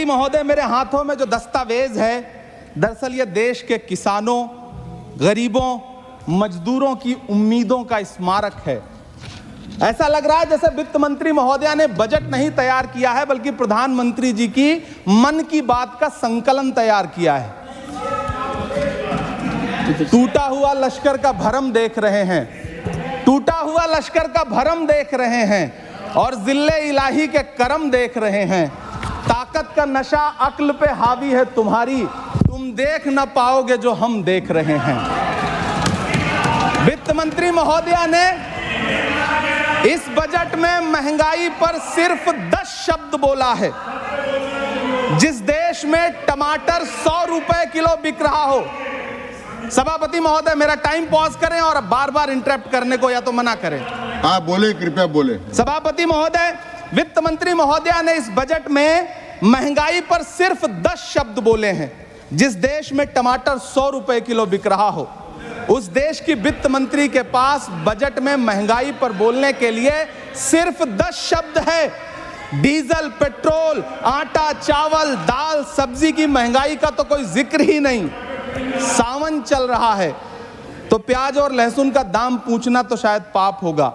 महोदय, मेरे हाथों में जो दस्तावेज है, दरअसल ये देश के किसानों, गरीबों, मजदूरों की उम्मीदों का स्मारक है। ऐसा लग रहा है जैसे वित्त मंत्री महोदया ने बजट नहीं तैयार किया है, बल्कि प्रधानमंत्री जी की मन की बात का संकलन तैयार किया है। टूटा हुआ लश्कर का भरम देख रहे हैं, टूटा हुआ लश्कर का भरम देख रहे हैं और जिल्ले इलाही के करम देख रहे हैं। ताकत का नशा अक्ल पे हावी है तुम्हारी, तुम देख न पाओगे जो हम देख रहे हैं। वित्त मंत्री महोदया ने इस बजट में महंगाई पर सिर्फ 10 शब्द बोला है। जिस देश में टमाटर 100 रुपए किलो बिक रहा हो। सभापति महोदय, मेरा टाइम पॉज करें और बार बार इंटरप्ट करने को या तो मना करें। हाँ बोले, कृपया बोले। सभापति महोदय, वित्त मंत्री महोदया ने इस बजट में महंगाई पर सिर्फ 10 शब्द बोले हैं। जिस देश में टमाटर 100 रुपए किलो बिक रहा हो, उस देश की वित्त मंत्री के पास बजट में महंगाई पर बोलने के लिए सिर्फ 10 शब्द है। डीजल, पेट्रोल, आटा, चावल, दाल, सब्जी की महंगाई का तो कोई जिक्र ही नहीं। सावन चल रहा है तो प्याज और लहसुन का दाम पूछना तो शायद पाप होगा।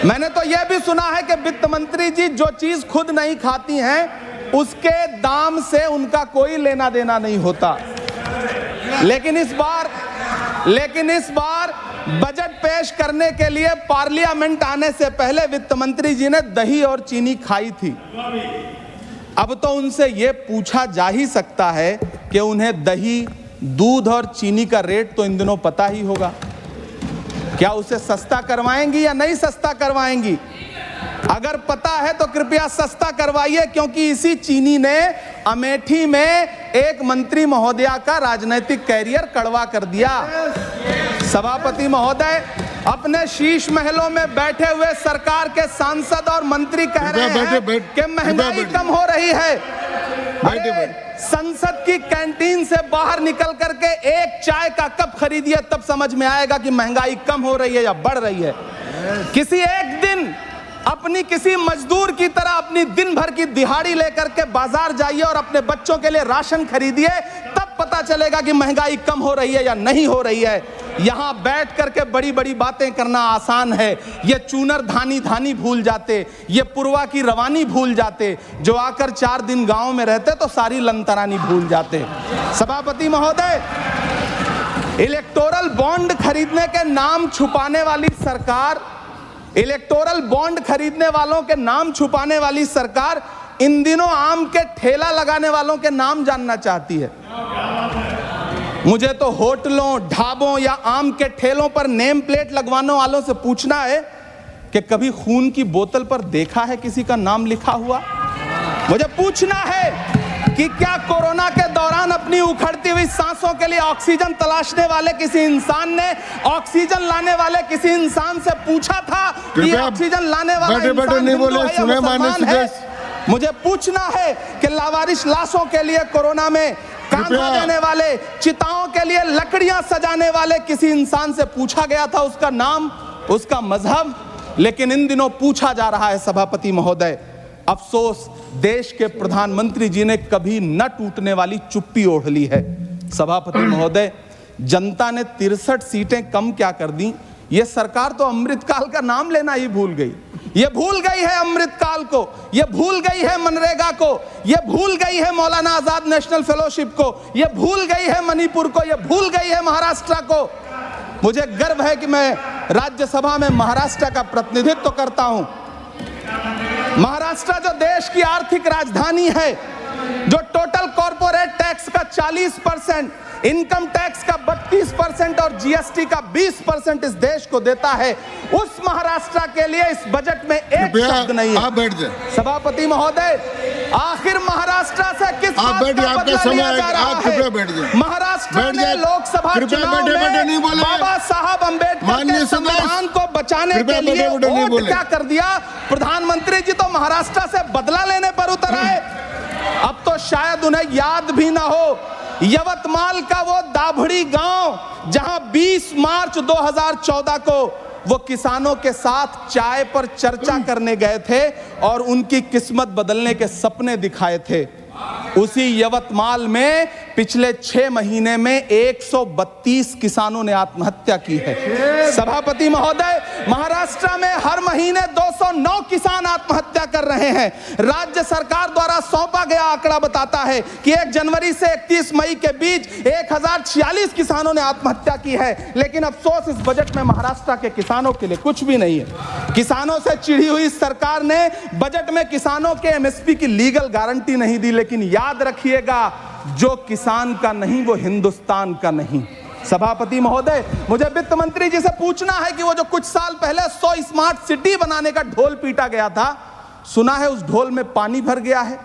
मैंने तो यह भी सुना है कि वित्त मंत्री जी जो चीज खुद नहीं खाती हैं, उसके दाम से उनका कोई लेना देना नहीं होता। लेकिन इस बार बजट पेश करने के लिए पार्लियामेंट आने से पहले वित्त मंत्री जी ने दही और चीनी खाई थी। अब तो उनसे यह पूछा जा ही सकता है कि उन्हें दही, दूध और चीनी का रेट तो इन दिनों पता ही होगा। क्या उसे सस्ता करवाएंगी या नहीं सस्ता करवाएंगी? अगर पता है तो कृपया सस्ता करवाइए, क्योंकि इसी चीनी ने अमेठी में एक मंत्री महोदया का राजनीतिक कैरियर कड़वा कर दिया। सभापति महोदय, अपने शीश महलों में बैठे हुए सरकार के सांसद और मंत्री कह रहे हैं कि महंगाई कम हो रही है। संसद की कैंटीन से बाहर निकल करके एक चाय का कप खरीदिए, तब समझ में आएगा कि महंगाई कम हो रही है या बढ़ रही है। किसी एक दिन अपनी किसी मजदूर की तरह अपनी दिन भर की दिहाड़ी लेकर के बाजार जाइए और अपने बच्चों के लिए राशन खरीदिए, तब पता चलेगा कि महंगाई कम हो रही है या नहीं हो रही है। यहां बैठ करके बड़ी बड़ी बातें करना आसान है। ये चूनर धानी भूल जाते, ये पुरवा की रवानी भूल जाते, जो आकर 4 दिन गांव में रहते तो सारी लंतरानी भूल जाते। सभापति महोदय, इलेक्टोरल बॉन्ड खरीदने के नाम छुपाने वाली सरकार, इलेक्टोरल बॉन्ड खरीदने वालों के नाम छुपाने वाली सरकार इन दिनों आम के ठेला लगाने वालों के नाम जानना चाहती है। मुझे तो होटलों, ढाबों या आम के ठेलों पर नेम प्लेट लगवाने वालों से पूछना है कि कभी खून की बोतल पर देखा है किसी का नाम लिखा हुआ? मुझे पूछना है कि क्या कोरोना के दौरान अपनी उखड़ती हुई सांसों के लिए ऑक्सीजन तलाशने वाले किसी इंसान ने ऑक्सीजन लाने वाले किसी इंसान से पूछा था कि ऑक्सीजन लाने वाला इंसान हिंदू है या मुसलमान है? मुझे पूछना है कि लावारिश लाशों के लिए कोरोना में कांधा देने वाले, चिताओं के लिए लकड़ियां सजाने वाले किसी इंसान से पूछा गया था उसका नाम, उसका मजहब? लेकिन इन दिनों पूछा जा रहा है। सभापति महोदय, अफसोस देश के प्रधानमंत्री जी ने कभी न टूटने वाली चुप्पी ओढ़ ली है। सभापति महोदय, जनता ने 63 सीटें कम क्या कर दी, ये सरकार तो अमृतकाल का नाम लेना ही भूल गई। ये भूल गई है अमृतकाल को, ये भूल गई है मनरेगा को, ये भूल गई है मौलाना आजाद नेशनल फेलोशिप को, ये भूल गई है मणिपुर को, ये भूल गई है महाराष्ट्र को। मुझे गर्व है कि मैं राज्यसभा में महाराष्ट्र का प्रतिनिधित्व करता हूं। महाराष्ट्र जो देश की आर्थिक राजधानी है, जो टोटल कॉर्पोरेट टैक्स का 40%, इनकम टैक्स का 32% और जीएसटी का 20% इस देश को देता है, उस महाराष्ट्र के लिए इस बजट में एक शब्द नहीं है। आप बैठ जाए। सभापति महोदय, आखिर महाराष्ट्र से किस बात का बदला लिया जा रहा है? महाराष्ट्र ने लोकसभा चुनाव में बाबा साहब अम्बेडकर के संविधान को बचाने के लिए वोट क्या कर दिया? प्रधानमंत्री जी तो महाराष्ट्र से बदला लेने पर उतर आए। अब तो शायद उन्हें याद भी ना हो यवतमाल का वो दाभड़ी गांव, जहां 20 मार्च 2014 को वो किसानों के साथ चाय पर चर्चा करने गए थे और उनकी किस्मत बदलने के सपने दिखाए थे। उसी यवतमाल में पिछले 6 महीने में 132 किसानों ने आत्महत्या की है। सभापति महोदय, महाराष्ट्र में हर महीने 209 किसान आत्महत्या कर रहे हैं। राज्य सरकार द्वारा सौंपा गया आंकड़ा बताता है कि 1 जनवरी से 31 मई के बीच 1046 किसानों ने आत्महत्या की है। लेकिन अफसोस, इस बजट में महाराष्ट्र के किसानों के लिए कुछ भी नहीं है। किसानों से चिढ़ी हुई सरकार ने बजट में किसानों के एमएसपी की लीगल गारंटी नहीं दी। लेकिन याद रखिएगा, जो किसान का नहीं वो हिंदुस्तान का नहीं। सभापति महोदय, मुझे वित्त मंत्री जी से पूछना है कि वो जो कुछ साल पहले 100 स्मार्ट सिटी बनाने का ढोल पीटा गया था, सुना है उस ढोल में पानी भर गया है,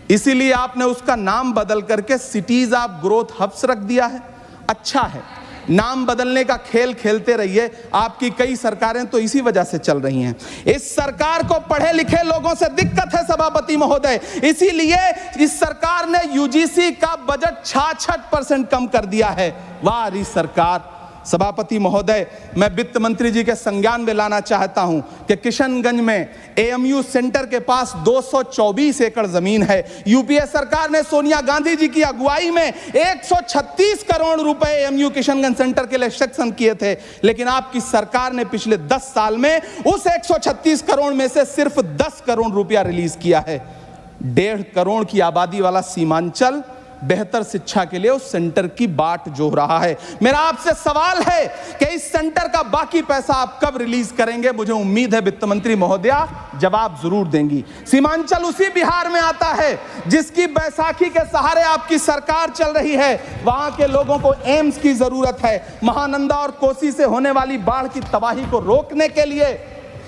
इसीलिए आपने उसका नाम बदल करके सिटीज ऑफ ग्रोथ हब्स रख दिया है। अच्छा है, नाम बदलने का खेल खेलते रहिए। आपकी कई सरकारें तो इसी वजह से चल रही हैं। इस सरकार को पढ़े लिखे लोगों से दिक्कत है सभापति महोदय, इसीलिए इस सरकार ने यूजीसी का बजट 66% कम कर दिया है। वाह री सरकार। सभापति महोदय, मैं वित्त मंत्री जी के संज्ञान में लाना चाहता हूं कि किशनगंज में एएमयू सेंटर के पास 224 एकड़ जमीन है। यूपीए सरकार ने सोनिया गांधी जी की अगुवाई में 136 करोड़ रुपए एएमयू किशनगंज सेंटर के लिए सेक्शन किए थे। लेकिन आपकी सरकार ने पिछले 10 साल में उस 136 करोड़ में से सिर्फ 10 करोड़ रुपया रिलीज किया है। 1.5 करोड़ की आबादी वाला सीमांचल बेहतर शिक्षा के लिए उस सेंटर की बाट जोह रहा है। मेरा आपसे सवाल है कि इस सेंटर का बाकी पैसा आप कब रिलीज करेंगे? मुझे उम्मीद है वित्त मंत्री महोदया जवाब जरूर देंगी। सीमांचल उसी बिहार में आता है जिसकी बैसाखी के सहारे आपकी सरकार चल रही है। वहां के लोगों को एम्स की जरूरत है। महानंदा और कोसी से होने वाली बाढ़ की तबाही को रोकने के लिए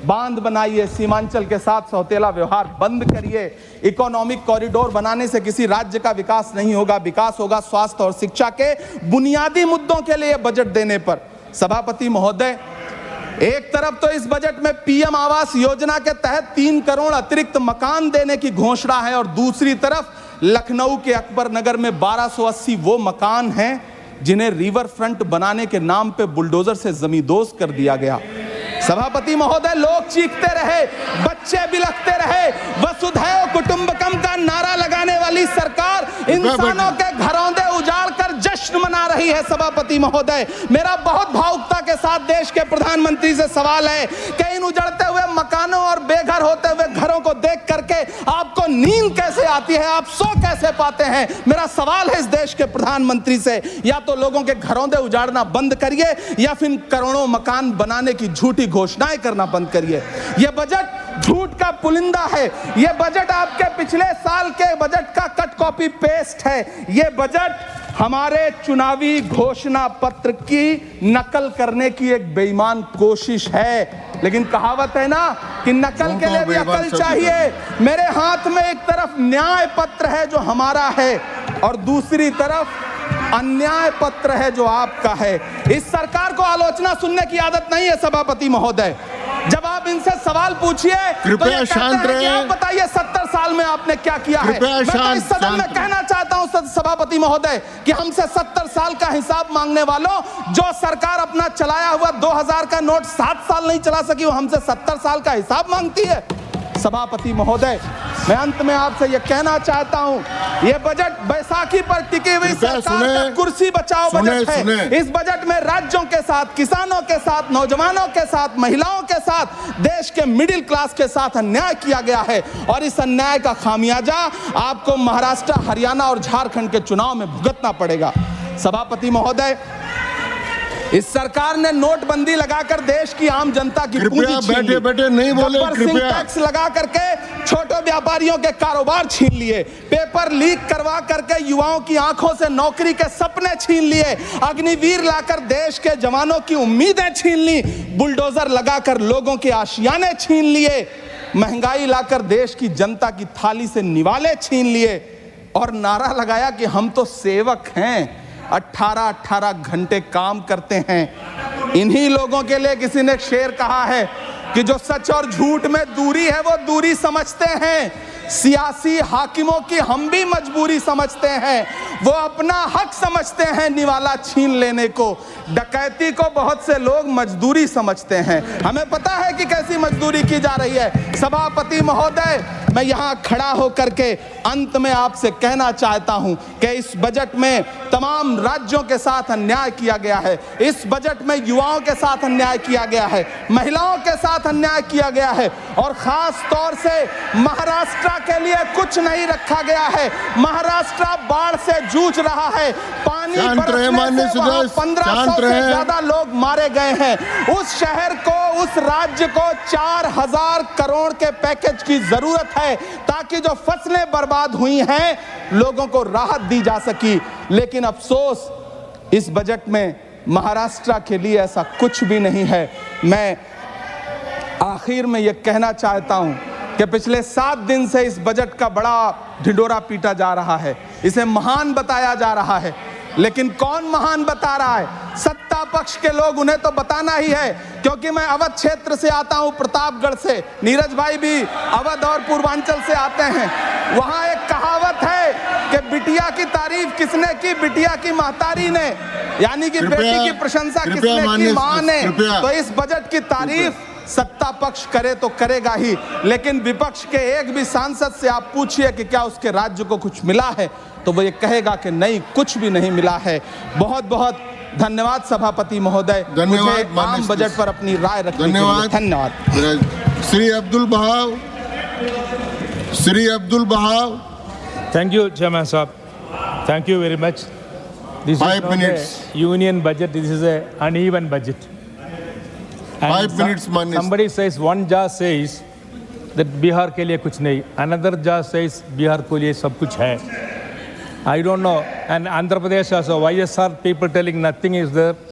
बांध बनाइए, सीमांचल के साथ सौतेला व्यवहार बंद करिए। इकोनॉमिक कॉरिडोर बनाने से किसी राज्य का विकास नहीं होगा, विकास होगा स्वास्थ्य और शिक्षा के बुनियादी मुद्दों के लिए बजट देने पर। सभापति महोदय, एक तरफ तो इस बजट में पीएम आवास योजना के तहत 3 करोड़ अतिरिक्त मकान देने की घोषणा है और दूसरी तरफ लखनऊ के अकबर नगर में 1280 वो मकान हैं जिन्हें रिवर फ्रंट बनाने के नाम पे बुलडोजर से जमींदोज कर दिया गया। सभापति महोदय, लोग चीखते रहे, बच्चे बिलखते रहे, वसुधैव कुटुंबकम का नारा लगाने वाली सरकार इंसानों के घरौंदे उजाड़ कर जश्न मना रही है। सभापति महोदय, मेरा बहुत भावुकता के साथ देश के प्रधानमंत्री से सवाल है कि इन उजड़ते हुए मकानों और बेघर होते हुए घरों को देख करके आपको नींद कैसे आती है, आप सो कैसे पाते हैं? मेरा सवाल है इस देश के प्रधानमंत्री से, या तो लोगों के घरौंदे उजाड़ना बंद करिए या फिर करोड़ों मकान बनाने की झूठी घोषणाएं करना बंद करिए। यह बजट झूठ का पुलिंदा है। यह बजट आपके पिछले साल के बजट का कट कॉपी पेस्ट है। यह बजट हमारे चुनावी घोषणा पत्र की नकल करने की एक बेईमान कोशिश है। लेकिन कहावत है ना कि नकल के लिए भी अकल चाहिए। मेरे हाथ में एक तरफ न्याय पत्र है जो हमारा है और दूसरी तरफ अन्याय पत्र है जो आपका है। इस सरकार को आलोचना सुनने की आदत नहीं है सभापति महोदय। जब आप इनसे सवाल पूछिए तो ये शांत रहिए, आप बताइए 70 साल में आपने क्या किया है। मैं तो इस सदन में कहना चाहता हूं सभापति महोदय कि हमसे 70 साल का हिसाब मांगने वालों, जो सरकार अपना चलाया हुआ 2000 का नोट 7 साल नहीं चला सकी, वो हमसे 70 साल का हिसाब मांगती है। सभापति महोदय, मैं अंत में आपसे यह कहना चाहता हूं, यह बजट बैसाखी पर टिकी हुई सरकार का कुर्सी बचाओ बजट है। इस बजट में राज्यों के साथ, किसानों के साथ, नौजवानों के साथ, महिलाओं के साथ, देश के मिडिल क्लास के साथ अन्याय किया गया है और इस अन्याय का खामियाजा आपको महाराष्ट्र, हरियाणा और झारखंड के चुनाव में भुगतना पड़ेगा। सभापति महोदय, इस सरकार ने नोटबंदी लगाकर देश की आम जनता की पूंजी छीन ली। बैठे नहीं बोले, कृपया टैक्स लगा करके छोटे व्यापारियों के कारोबार छीन लिए, पेपर लीक करवा करके युवाओं की आंखों से नौकरी के सपने छीन लिए, अग्निवीर लाकर देश के जवानों की उम्मीदें छीन ली, बुलडोजर लगाकर लोगों के आशियाने छीन लिए, महंगाई लाकर देश की जनता की थाली से निवाले छीन लिए और नारा लगाया कि हम तो सेवक हैं, 18-18 घंटे काम करते हैं। इन्हीं लोगों के लिए किसी ने शेर कहा है कि जो सच और झूठ में दूरी है वो दूरी समझते हैं। सियासी हाकिमों की हम भी मजबूरी समझते हैं, वो अपना हक समझते हैं निवाला छीन लेने को। डकैती को बहुत से लोग मजदूरी समझते हैं। हमें पता है कि कैसी मजदूरी की जा रही है। सभापति महोदय, मैं यहां खड़ा होकर के अंत में आपसे कहना चाहता हूं कि इस बजट में तमाम राज्यों के साथ अन्याय किया गया है। इस बजट में युवाओं के साथ अन्याय किया गया है, महिलाओं के साथ अन्याय किया गया है, और खास तौर से महाराष्ट्र के लिए कुछ नहीं रखा गया है। महाराष्ट्र बाढ़ से जूझ रहा है, पानी बरसने से वहां 1500 से ज्यादा लोग मारे गए हैं। उस शहर को, उस राज्य को 4000 करोड़ के पैकेज की जरूरत है ताकि जो फसलें बर्बाद हुई हैं लोगों को राहत दी जा सकी। लेकिन अफसोस, इस बजट में महाराष्ट्र के लिए ऐसा कुछ भी नहीं है। मैं आखिर में यह कहना चाहता हूं कि पिछले 7 दिन से इस बजट का बड़ा ढिंढोरा पीटा जा रहा है, इसे महान बताया जा रहा है। लेकिन कौन महान बता रहा है? सत्ता पक्ष के लोग, उन्हें तो बताना ही है। क्योंकि मैं अवध क्षेत्र से आता हूं, प्रतापगढ़ से, नीरज भाई भी अवध और पूर्वांचल से आते हैं। वहां एक कहावत है कि बिटिया की तारीफ किसने की? बिटिया की महतारी ने, यानी कि बेटी की प्रशंसा किसने की? मां ने। तो इस बजट की तारीफ सत्ता पक्ष करे तो करेगा ही, लेकिन विपक्ष के एक भी सांसद से आप पूछिए कि क्या उसके राज्य को कुछ मिला है, तो वो ये कहेगा कि नहीं, कुछ भी नहीं मिला है। बहुत बहुत धन्यवाद सभापति महोदय, मुझे आम बजट पर अपनी राय रखने के लिए धन्यवाद। श्री अब्दुल बहाव। Thank you, Chairman Saab. Thank you very much. This 5 is minutes. not a union budget. This is an uneven budget. 5 minutes, माननीय। Somebody says, one judge says that Bihar के लिए कुछ नहीं. Another judge says बिहार के लिए सब कुछ है. I don't know. And Andhra Pradesh also, YSR people telling nothing is there.